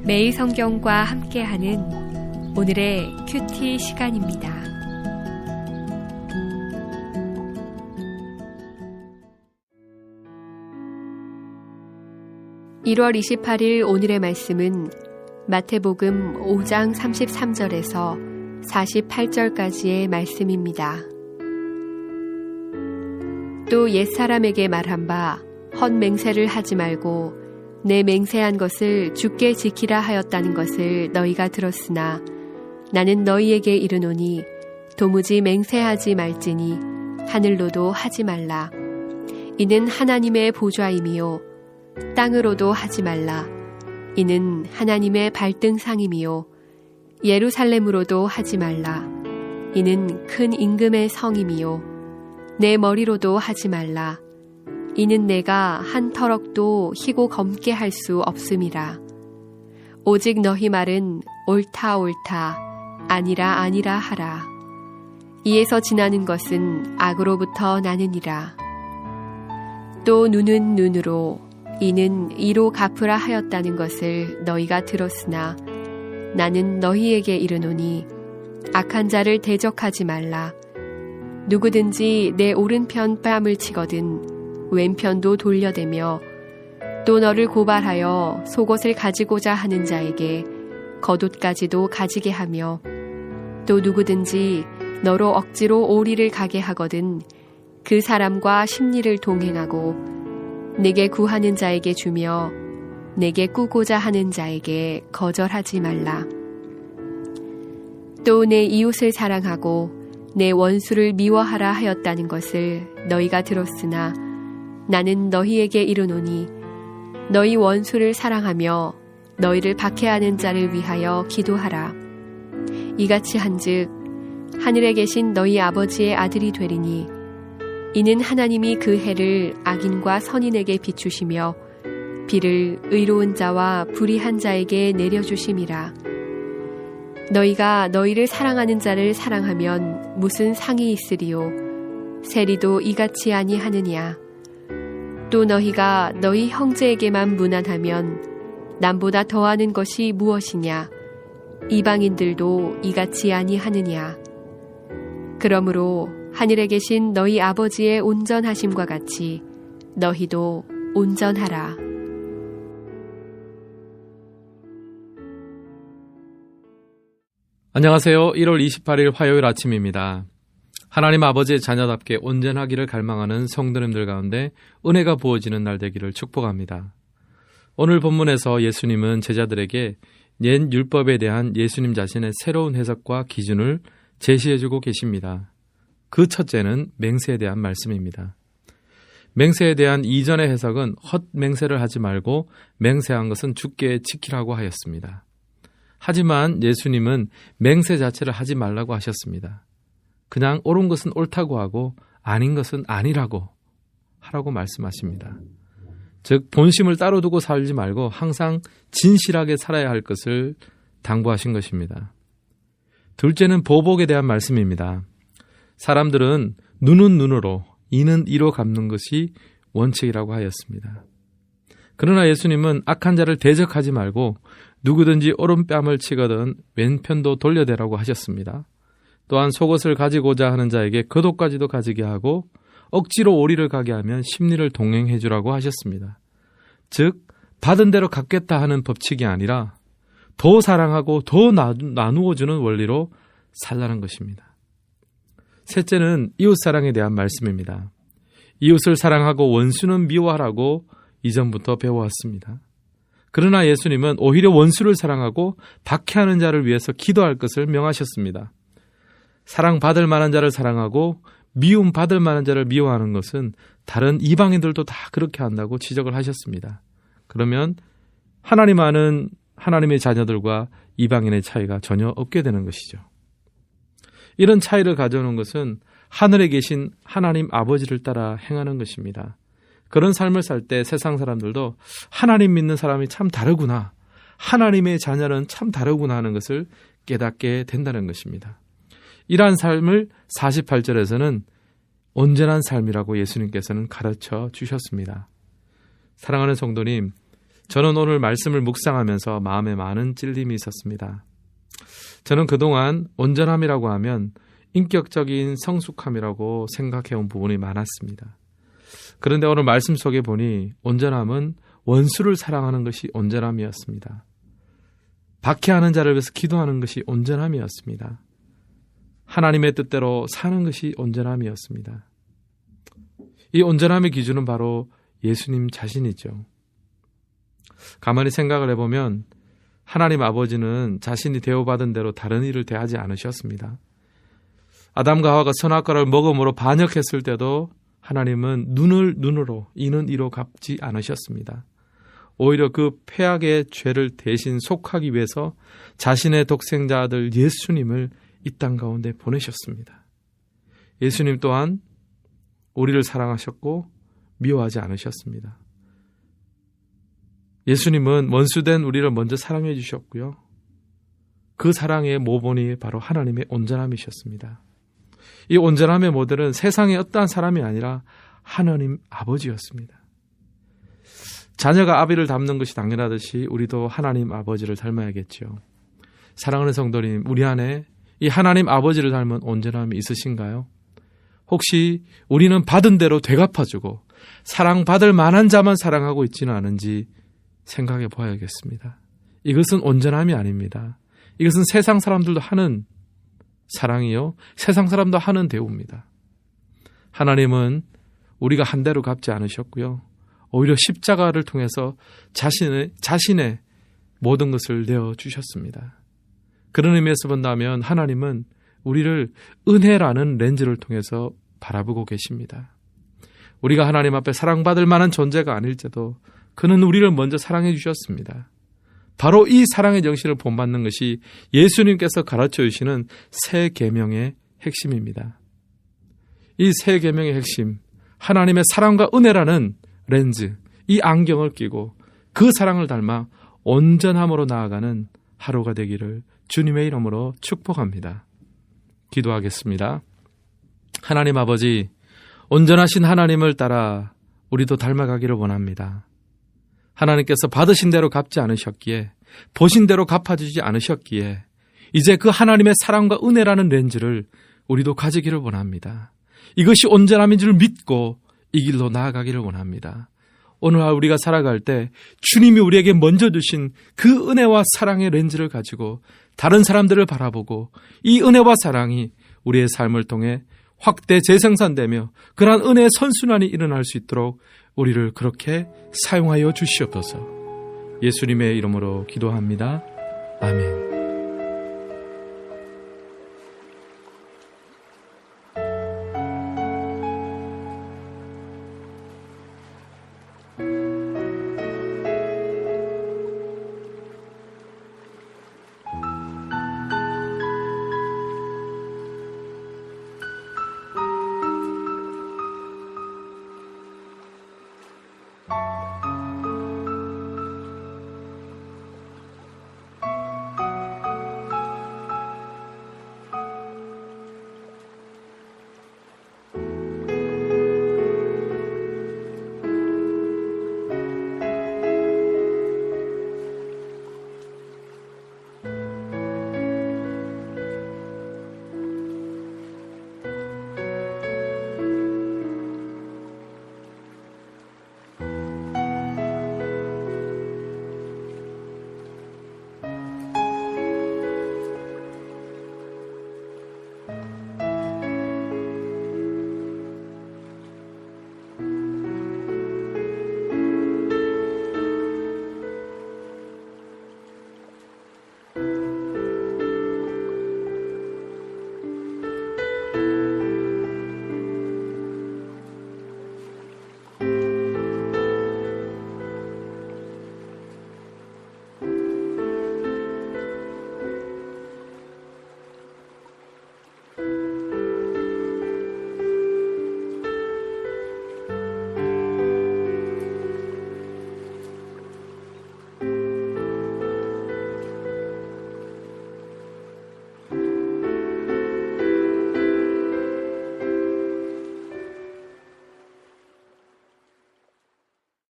매일 성경과 함께하는 오늘의 큐티 시간입니다. (1월 28일) 오늘의 말씀은 마태복음 5장 33절에서 48절까지의 말씀입니다. 또 옛사람에게 말한 바 헛맹세를 하지 말고 내 맹세한 것을 주께 지키라 하였다는 것을 너희가 들었으나 나는 너희에게 이르노니 도무지 맹세하지 말지니 하늘로도 하지 말라. 이는 하나님의 보좌임이요 땅으로도 하지 말라. 이는 하나님의 발등상임이요 예루살렘으로도 하지 말라. 이는 큰 임금의 성임이요 내 머리로도 하지 말라. 이는 내가 한 터럭도 희고 검게 할 수 없음이라. 오직 너희 말은 옳다 옳다 아니라 아니라 하라. 이에서 지나는 것은 악으로부터 나느니라. 또 눈은 눈으로 이는 이로 갚으라 하였다는 것을 너희가 들었으나 나는 너희에게 이르노니 악한 자를 대적하지 말라. 누구든지 내 오른편 뺨을 치거든 왼편도 돌려대며 또 너를 고발하여 속옷을 가지고자 하는 자에게 겉옷까지도 가지게 하며 또 누구든지 너로 억지로 오리를 가게 하거든 그 사람과 십리를 동행하고 내게 구하는 자에게 주며 내게 꾸고자 하는 자에게 거절하지 말라. 또 내 이웃을 사랑하고 내 원수를 미워하라 하였다는 것을 너희가 들었으나 나는 너희에게 이르노니 너희 원수를 사랑하며 너희를 박해하는 자를 위하여 기도하라. 이같이 한즉 하늘에 계신 너희 아버지의 아들이 되리니 이는 하나님이 그 해를 악인과 선인에게 비추시며 비를 의로운 자와 불의한 자에게 내려주심이라. 너희가 너희를 사랑하는 자를 사랑하면 무슨 상이 있으리요 세리도 이같이 아니하느냐. 또 너희가 너희 형제에게만 무난하면 남보다 더하는 것이 무엇이냐. 이방인들도 이같이 아니하느냐. 그러므로 하늘에 계신 너희 아버지의 온전하심과 같이 너희도 온전하라. 안녕하세요. 1월 28일 화요일 아침입니다. 하나님 아버지의 자녀답게 온전하기를 갈망하는 성도님들 가운데 은혜가 부어지는 날 되기를 축복합니다. 오늘 본문에서 예수님은 제자들에게 옛 율법에 대한 예수님 자신의 새로운 해석과 기준을 제시해주고 계십니다. 그 첫째는 맹세에 대한 말씀입니다. 맹세에 대한 이전의 해석은 헛맹세를 하지 말고 맹세한 것은 주께 지키라고 하였습니다. 하지만 예수님은 맹세 자체를 하지 말라고 하셨습니다. 그냥 옳은 것은 옳다고 하고 아닌 것은 아니라고 하라고 말씀하십니다. 즉 본심을 따로 두고 살지 말고 항상 진실하게 살아야 할 것을 당부하신 것입니다. 둘째는 보복에 대한 말씀입니다. 사람들은 눈은 눈으로 이는 이로 갚는 것이 원칙이라고 하였습니다. 그러나 예수님은 악한 자를 대적하지 말고 누구든지 오른뺨을 치거든 왼편도 돌려대라고 하셨습니다. 또한 속옷을 가지고자 하는 자에게 겉옷까지도 가지게 하고 억지로 오리를 가게 하면 십리를 동행해 주라고 하셨습니다. 즉 받은 대로 갚겠다 하는 법칙이 아니라 더 사랑하고 더 나누어 주는 원리로 살라는 것입니다. 셋째는 이웃사랑에 대한 말씀입니다. 이웃을 사랑하고 원수는 미워하라고 이전부터 배워왔습니다. 그러나 예수님은 오히려 원수를 사랑하고 박해하는 자를 위해서 기도할 것을 명하셨습니다. 사랑받을 만한 자를 사랑하고 미움받을 만한 자를 미워하는 것은 다른 이방인들도 다 그렇게 한다고 지적을 하셨습니다. 그러면 하나님 아는 하나님의 자녀들과 이방인의 차이가 전혀 없게 되는 것이죠. 이런 차이를 가져오는 것은 하늘에 계신 하나님 아버지를 따라 행하는 것입니다. 그런 삶을 살 때 세상 사람들도 하나님 믿는 사람이 참 다르구나, 하나님의 자녀는 참 다르구나 하는 것을 깨닫게 된다는 것입니다. 이러한 삶을 48절에서는 온전한 삶이라고 예수님께서는 가르쳐 주셨습니다. 사랑하는 성도님, 저는 오늘 말씀을 묵상하면서 마음에 많은 찔림이 있었습니다. 저는 그동안 온전함이라고 하면 인격적인 성숙함이라고 생각해온 부분이 많았습니다. 그런데 오늘 말씀 속에 보니 온전함은 원수를 사랑하는 것이 온전함이었습니다. 박해하는 자를 위해서 기도하는 것이 온전함이었습니다. 하나님의 뜻대로 사는 것이 온전함이었습니다. 이 온전함의 기준은 바로 예수님 자신이죠. 가만히 생각을 해보면 하나님 아버지는 자신이 대우받은 대로 다른 일을 대하지 않으셨습니다. 아담과 하와가 선악과를 먹음으로 반역했을 때도 하나님은 눈을 눈으로 이는 이로 갚지 않으셨습니다. 오히려 그 패악의 죄를 대신 속하기 위해서 자신의 독생자 아들 예수님을 이 땅 가운데 보내셨습니다. 예수님 또한 우리를 사랑하셨고 미워하지 않으셨습니다. 예수님은 원수된 우리를 먼저 사랑해 주셨고요. 그 사랑의 모본이 바로 하나님의 온전함이셨습니다. 이 온전함의 모델은 세상의 어떠한 사람이 아니라 하나님 아버지였습니다. 자녀가 아비를 닮는 것이 당연하듯이 우리도 하나님 아버지를 닮아야겠죠. 사랑하는 성도님, 우리 안에 이 하나님 아버지를 닮은 온전함이 있으신가요? 혹시 우리는 받은 대로 되갚아주고 사랑받을 만한 자만 사랑하고 있지는 않은지 생각해 봐야겠습니다. 이것은 온전함이 아닙니다. 이것은 세상 사람들도 하는 사랑이요, 세상 사람도 하는 대우입니다. 하나님은 우리가 한 대로 갚지 않으셨고요. 오히려 십자가를 통해서 자신의 모든 것을 내어주셨습니다. 그런 의미에서 본다면 하나님은 우리를 은혜라는 렌즈를 통해서 바라보고 계십니다. 우리가 하나님 앞에 사랑받을 만한 존재가 아닐지도 그는 우리를 먼저 사랑해 주셨습니다. 바로 이 사랑의 정신을 본받는 것이 예수님께서 가르쳐 주시는 새 계명의 핵심입니다. 이 새 계명의 핵심, 하나님의 사랑과 은혜라는 렌즈, 이 안경을 끼고 그 사랑을 닮아 온전함으로 나아가는 하루가 되기를 주님의 이름으로 축복합니다. 기도하겠습니다. 하나님 아버지, 온전하신 하나님을 따라 우리도 닮아가기를 원합니다. 하나님께서 받으신 대로 갚지 않으셨기에, 보신 대로 갚아주지 않으셨기에 이제 그 하나님의 사랑과 은혜라는 렌즈를 우리도 가지기를 원합니다. 이것이 온전함인 줄 믿고 이 길로 나아가기를 원합니다. 오늘 우리가 살아갈 때 주님이 우리에게 먼저 주신 그 은혜와 사랑의 렌즈를 가지고 다른 사람들을 바라보고 이 은혜와 사랑이 우리의 삶을 통해 확대 재생산되며 그러한 은혜의 선순환이 일어날 수 있도록 우리를 그렇게 사용하여 주시옵소서. 예수님의 이름으로 기도합니다. 아멘.